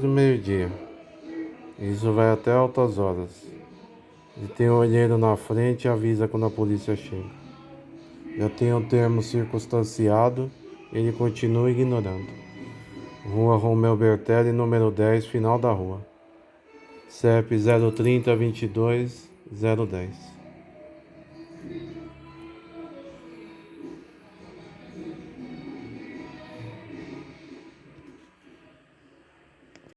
Do meio-dia. Isso vai até altas horas. E tem um olheiro na frente e avisa quando a polícia chega. Já tem um termo circunstanciado, ele continua ignorando. Rua Romeu Bertelli, número 10, final da rua. CEP 030 22 010.